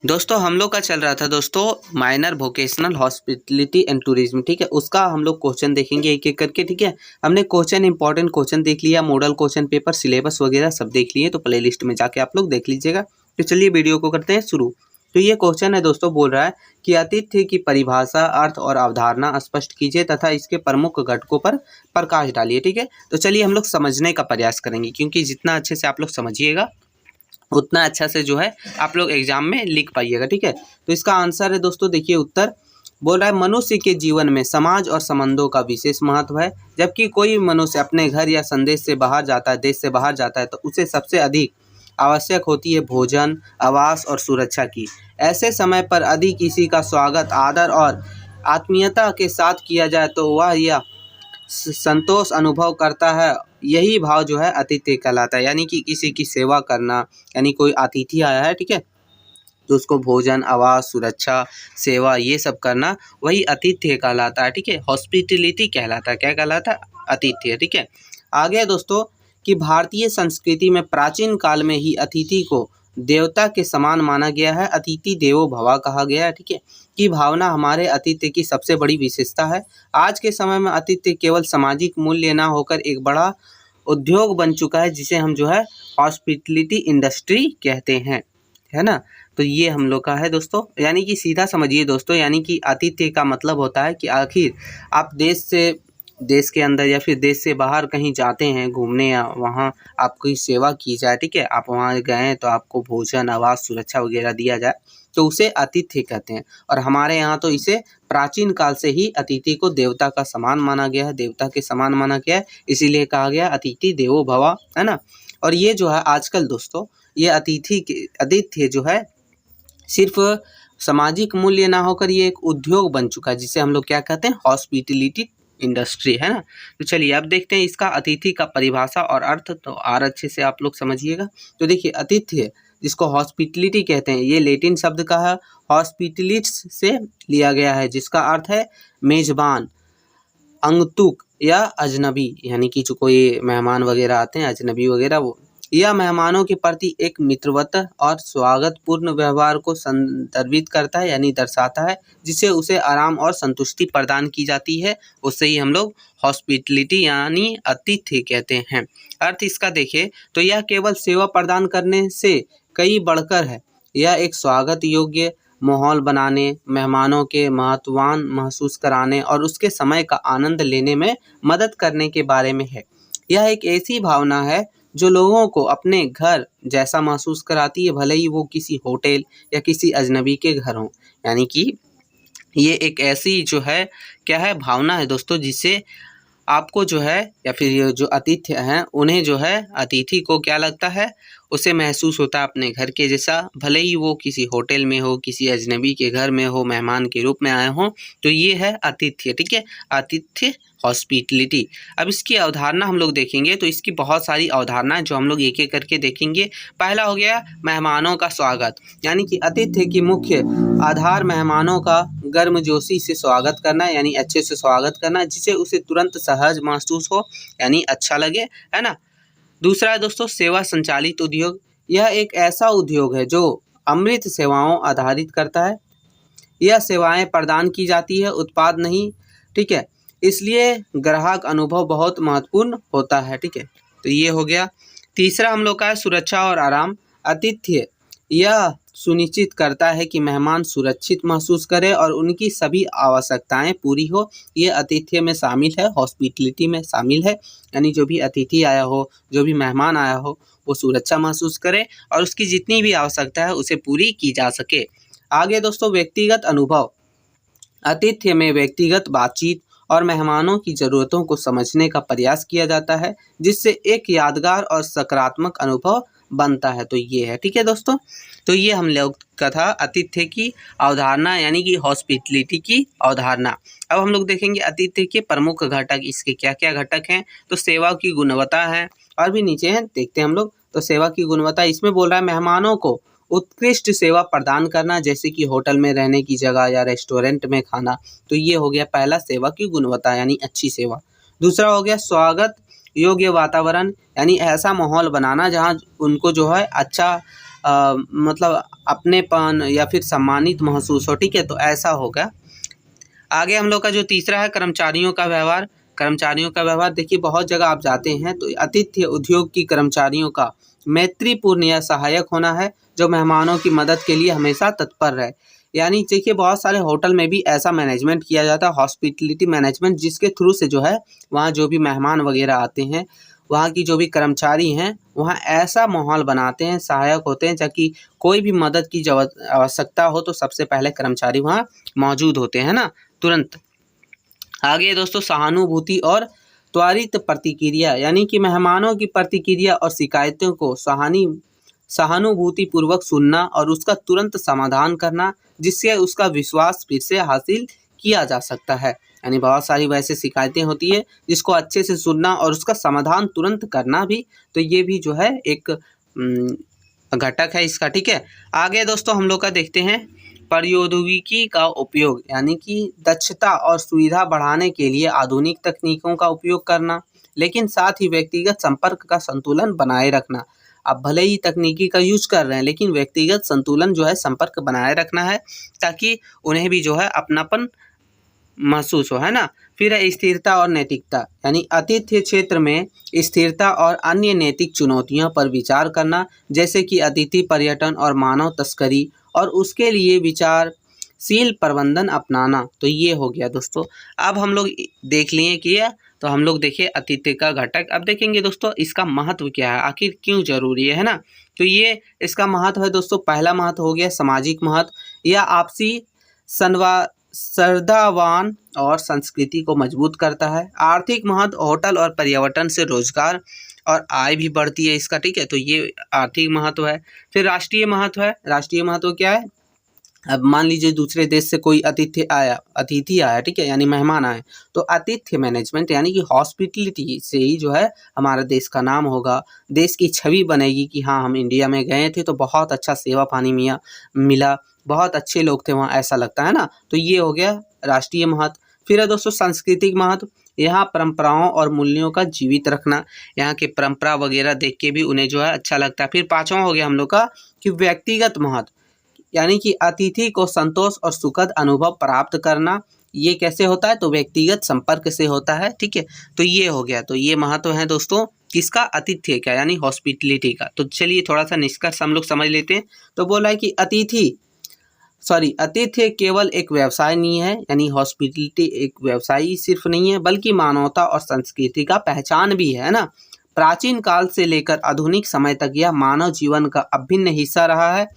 दोस्तों हम लोग का चल रहा था दोस्तों minor vocational hospitality and tourism. ठीक है, उसका हम लोग क्वेश्चन देखेंगे एक एक करके। ठीक है, हमने क्वेश्चन इंपॉर्टेंट क्वेश्चन देख लिया, मॉडल क्वेश्चन पेपर, सिलेबस वगैरह सब देख लिए, तो प्ले लिस्ट में जाके आप लोग देख लीजिएगा। तो चलिए वीडियो को करते हैं शुरू। तो ये क्वेश्चन है दोस्तों, बोल रहा है कि आतिथ्य की परिभाषा, अर्थ और अवधारणा स्पष्ट कीजिए तथा इसके प्रमुख घटकों पर प्रकाश डालिए। ठीक है, तो चलिए हम लोग समझने का प्रयास करेंगे, क्योंकि जितना अच्छे से आप लोग समझिएगा उतना अच्छा से जो है आप लोग एग्जाम में लिख पाइएगा। ठीक है, तो इसका आंसर है दोस्तों, देखिए उत्तर बोल रहा है मनुष्य के जीवन में समाज और संबंधों का विशेष महत्व है। जबकि कोई मनुष्य अपने घर या संदेश से बाहर जाता है, देश से बाहर जाता है, तो उसे सबसे अधिक आवश्यक होती है भोजन, आवास और सुरक्षा की। ऐसे समय पर यदि किसी का स्वागत आदर और आत्मीयता के साथ किया जाए तो वह यह संतोष अनुभव करता है। यही भाव जो है आतिथ्य कहलाता है, यानी कि किसी की सेवा करना, यानी कोई अतिथि आया है, ठीक है, तो उसको भोजन, आवास, सुरक्षा, सेवा ये सब करना, वही आतिथ्य कहलाता है। ठीक है, हॉस्पिटलिटी कहलाता है। क्या कहलाता है? आतिथ्य। ठीक है, आगे दोस्तों कि भारतीय संस्कृति में प्राचीन काल में ही अतिथि को देवता के समान माना गया है। अतिथि देवो भव कहा गया है। ठीक है, की भावना हमारे आतिथ्य की सबसे बड़ी विशेषता है। आज के समय में आतिथ्य केवल सामाजिक मूल्य ना होकर एक बड़ा उद्योग बन चुका है, जिसे हम जो है हॉस्पिटलिटी इंडस्ट्री कहते हैं, है ना। तो ये हम लोग का है दोस्तों, यानी कि सीधा समझिए दोस्तों, यानी कि आतिथ्य का मतलब होता है कि आखिर आप देश के अंदर या फिर देश से बाहर कहीं जाते हैं घूमने, या वहाँ आपकी सेवा की जाए। ठीक है, आप वहाँ गए हैं तो आपको भोजन, आवास, सुरक्षा वगैरह दिया जाए, तो उसे आतिथ्य कहते हैं। और हमारे यहाँ तो इसे प्राचीन काल से ही अतिथि को देवता का समान माना गया है, देवता के समान माना गया है, इसीलिए कहा गया अतिथि देवो भव, है ना। और ये जो है आजकल दोस्तों, ये आतिथ्य जो है सिर्फ सामाजिक मूल्य ना होकर ये एक उद्योग बन चुका है, जिसे हम लोग क्या कहते हैं? हॉस्पिटलिटी इंडस्ट्री, है ना। तो चलिए अब देखते हैं इसका अतिथि का परिभाषा और अर्थ, तो और अच्छे से आप लोग समझिएगा। तो देखिए आतिथ्य जिसको हॉस्पिटलिटी कहते हैं, ये लैटिन शब्द का है, हॉस्पिटलिट्स से लिया गया है, जिसका अर्थ है मेजबान, अंगतुक या अजनबी, यानी कि जो कोई मेहमान वगैरह आते हैं, अजनबी वगैरह, वो यह मेहमानों के प्रति एक मित्रवत और स्वागतपूर्ण व्यवहार को संदर्भित करता है, यानी दर्शाता है, जिससे उसे आराम और संतुष्टि प्रदान की जाती है। उससे ही हम लोग हॉस्पिटलिटी यानी आतिथ्य कहते हैं। अर्थ इसका देखें तो यह केवल सेवा प्रदान करने से कई बढ़कर है। यह एक स्वागत योग्य माहौल बनाने, मेहमानों के महत्वान महसूस कराने और उसके समय का आनंद लेने में मदद करने के बारे में है। यह एक ऐसी भावना है जो लोगों को अपने घर जैसा महसूस कराती है, भले ही वो किसी होटल या किसी अजनबी के घर हों। यानी कि ये एक ऐसी जो है क्या है, भावना है दोस्तों, जिससे आपको जो है या फिर ये जो अतिथि हैं उन्हें जो है, अतिथि को क्या लगता है, उसे महसूस होता है अपने घर के जैसा, भले ही वो किसी होटल में हो, किसी अजनबी के घर में हो, मेहमान के रूप में आए हों। तो ये है आतिथ्य। ठीक है, आतिथ्य हॉस्पिटलिटी। अब इसकी अवधारणा हम लोग देखेंगे, तो इसकी बहुत सारी अवधारणाएं जो हम लोग एक एक करके देखेंगे। पहला हो गया मेहमानों का स्वागत, यानी कि आतिथ्य की मुख्य आधार मेहमानों का गर्मजोशी से स्वागत करना, यानी अच्छे से स्वागत करना, जिससे उसे तुरंत सहज महसूस हो, यानी अच्छा लगे, है ना। दूसरा है दोस्तों सेवा संचालित उद्योग। यह एक ऐसा उद्योग है जो अमृत सेवाओं आधारित करता है। यह सेवाएं प्रदान की जाती है, उत्पाद नहीं। ठीक है, इसलिए ग्राहक अनुभव बहुत महत्वपूर्ण होता है। ठीक है, तो ये हो गया। तीसरा हम लोग का है सुरक्षा और आराम। आतिथ्य यह सुनिश्चित करता है कि मेहमान सुरक्षित महसूस करें और उनकी सभी आवश्यकताएं पूरी हो। ये आतिथ्य में शामिल है, हॉस्पिटलिटी में शामिल है, यानी जो भी अतिथि आया हो, जो भी मेहमान आया हो, वो सुरक्षा महसूस करे और उसकी जितनी भी आवश्यकता है उसे पूरी की जा सके। आगे दोस्तों व्यक्तिगत अनुभव। आतिथ्य में व्यक्तिगत बातचीत और मेहमानों की ज़रूरतों को समझने का प्रयास किया जाता है, जिससे एक यादगार और सकारात्मक अनुभव बनता है। तो ये है, ठीक है दोस्तों। तो ये हम लोग का था आतिथ्य की अवधारणा, यानी कि हॉस्पिटलिटी की अवधारणा। अब हम लोग देखेंगे आतिथ्य के प्रमुख घटक, इसके क्या क्या घटक हैं। तो सेवा की गुणवत्ता है, और भी नीचे हैं, देखते हैं हम लोग। तो सेवा की गुणवत्ता इसमें बोल रहा है मेहमानों को उत्कृष्ट सेवा प्रदान करना, जैसे कि होटल में रहने की जगह या रेस्टोरेंट में खाना। तो ये हो गया पहला, सेवा की गुणवत्ता यानी अच्छी सेवा। दूसरा हो गया स्वागत योग्य वातावरण, यानी ऐसा माहौल बनाना जहाँ उनको जो है अच्छा मतलब अपनेपन या फिर सम्मानित महसूस हो, ठीक है, तो ऐसा होगा। आगे हम लोग का जो तीसरा है कर्मचारियों का व्यवहार। कर्मचारियों का व्यवहार देखिए, बहुत जगह आप जाते हैं तो आतिथ्य उद्योग की कर्मचारियों का मैत्रीपूर्ण या सहायक होना है, जो मेहमानों की मदद के लिए हमेशा तत्पर रहे। यानी देखिए, बहुत सारे होटल में भी ऐसा मैनेजमेंट किया जाता है, हॉस्पिटलिटी मैनेजमेंट, जिसके थ्रू से जो है वहाँ जो भी मेहमान वगैरह आते हैं, वहाँ की जो भी कर्मचारी हैं, वहाँ ऐसा माहौल बनाते हैं, सहायक होते हैं, ताकि कोई भी मदद की आवश्यकता हो तो सबसे पहले कर्मचारी वहाँ मौजूद होते हैं ना, तुरंत। आगे दोस्तों, सहानुभूति और त्वरित प्रतिक्रिया, यानी कि मेहमानों की प्रतिक्रिया और शिकायतों को सहानुभूतिपूर्वक सुनना और उसका तुरंत समाधान करना, जिससे उसका विश्वास फिर से हासिल किया जा सकता है। यानी बहुत सारी वैसे शिकायतें होती है जिसको अच्छे से सुनना और उसका समाधान तुरंत करना भी, तो ये भी जो है एक घटक है इसका, ठीक है। आगे दोस्तों हम लोग का देखते हैं प्रौद्योगिकी का उपयोग, यानी कि दक्षता और सुविधा बढ़ाने के लिए आधुनिक तकनीकों का उपयोग करना, लेकिन साथ ही व्यक्तिगत संपर्क का संतुलन बनाए रखना। आप भले ही तकनीकी का यूज कर रहे हैं, लेकिन व्यक्तिगत संतुलन जो है, संपर्क बनाए रखना है, ताकि उन्हें भी जो है अपनापन महसूस हो, है ना। फिर है स्थिरता और नैतिकता, यानी आतिथ्य क्षेत्र में स्थिरता और अन्य नैतिक चुनौतियों पर विचार करना, जैसे कि अतिथि पर्यटन और मानव तस्करी, और उसके लिए विचारशील प्रबंधन अपनाना। तो ये हो गया दोस्तों। अब हम लोग देख लिए किया, तो हम लोग देखिए आतिथ्य का घटक। अब देखेंगे दोस्तों इसका महत्व क्या है, आखिर क्यों जरूरी है ना। तो ये इसका महत्व है दोस्तों। पहला महत्व हो गया सामाजिक महत्व, यह आपसी श्रद्धावान और संस्कृति को मजबूत करता है। आर्थिक महत्व, होटल और पर्यटन से रोजगार और आय भी बढ़ती है इसका, ठीक है, तो ये आर्थिक महत्व है। फिर राष्ट्रीय महत्व है। राष्ट्रीय महत्व क्या है, अब मान लीजिए दूसरे देश से कोई अतिथि आया, ठीक है, यानी मेहमान आए, तो आतिथ्य मैनेजमेंट यानी कि हॉस्पिटलिटी से ही जो है हमारा देश का नाम होगा, देश की छवि बनेगी कि हाँ हम इंडिया में गए थे तो बहुत अच्छा सेवा पानी मिला, बहुत अच्छे लोग थे वहाँ, ऐसा लगता है ना। तो ये हो गया राष्ट्रीय महत्व। फिर है दोस्तों सांस्कृतिक महत्व, यहाँ परंपराओं और मूल्यों का जीवित रखना, यहाँ के परंपरा वगैरह देख के भी उन्हें जो है अच्छा लगता है। फिर पांचवा हो गया हम लोग का कि व्यक्तिगत महत्व, यानी कि अतिथि को संतोष और सुखद अनुभव प्राप्त करना। ये कैसे होता है, तो व्यक्तिगत संपर्क से होता है, ठीक है। तो ये हो गया, तो ये महत्व है दोस्तों किसका, आतिथ्य का, यानी हॉस्पिटलिटी का। तो चलिए थोड़ा सा निष्कर्ष हम लोग समझ लेते हैं। तो बोला है कि आतिथ्य केवल एक व्यवसाय नहीं है, यानी हॉस्पिटलिटी एक व्यवसाय ही सिर्फ नहीं है, बल्कि मानवता और संस्कृति का पहचान भी है ना। प्राचीन काल से लेकर आधुनिक समय तक यह मानव जीवन का अभिन्न हिस्सा रहा है।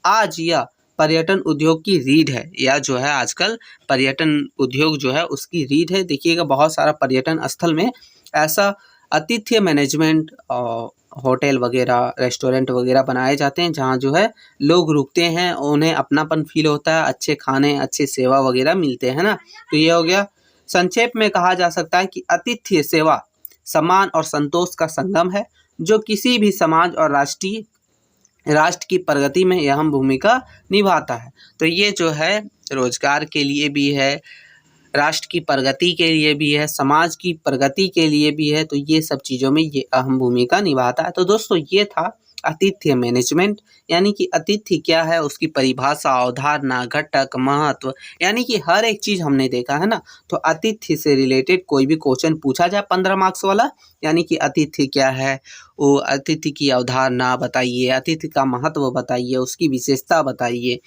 आज यह पर्यटन उद्योग की रीढ़ है, या जो है आजकल पर्यटन उद्योग जो है उसकी रीढ़ है। देखिएगा बहुत सारा पर्यटन स्थल में ऐसा आतिथ्य मैनेजमेंट होटल वगैरह, रेस्टोरेंट वगैरह बनाए जाते हैं, जहाँ जो है लोग रुकते हैं, उन्हें अपनापन फील होता है, अच्छे खाने, अच्छे सेवा वगैरह मिलते हैं ना। तो ये हो गया। संक्षेप में कहा जा सकता है कि आतिथ्य सेवा सम्मान और संतोष का संगम है, जो किसी भी समाज और राष्ट्र की प्रगति में अहम भूमिका निभाता है। तो ये जो है रोजगार के लिए भी है, राष्ट्र की प्रगति के लिए भी है, समाज की प्रगति के लिए भी है, तो ये सब चीज़ों में ये अहम भूमिका निभाता है। तो दोस्तों ये था आतिथ्य मैनेजमेंट, यानी कि आतिथ्य क्या है, उसकी परिभाषा, अवधारणा, घटक, महत्व, यानी कि हर एक चीज़ हमने देखा है ना। तो आतिथ्य से रिलेटेड कोई भी क्वेश्चन पूछा जाए 15 मार्क्स वाला, यानी कि आतिथ्य क्या है, वो अतिथि की अवधारणा बताइए, अतिथि का महत्व बताइए, उसकी विशेषता बताइए,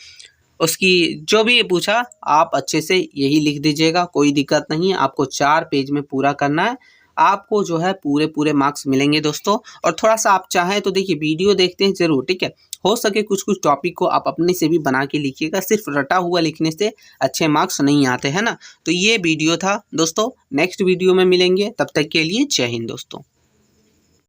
उसकी जो भी पूछा आप अच्छे से यही लिख दीजिएगा, कोई दिक्कत नहीं है। आपको 4 पेज में पूरा करना है, आपको जो है पूरे मार्क्स मिलेंगे दोस्तों। और थोड़ा सा आप चाहें तो देखिए वीडियो देखते हैं ज़रूर, ठीक है। हो सके कुछ टॉपिक को आप अपने से भी बना के लिखिएगा, सिर्फ रटा हुआ लिखने से अच्छे मार्क्स नहीं आते हैं ना। तो ये वीडियो था दोस्तों, नेक्स्ट वीडियो में मिलेंगे, तब तक के लिए जय हिंद दोस्तों।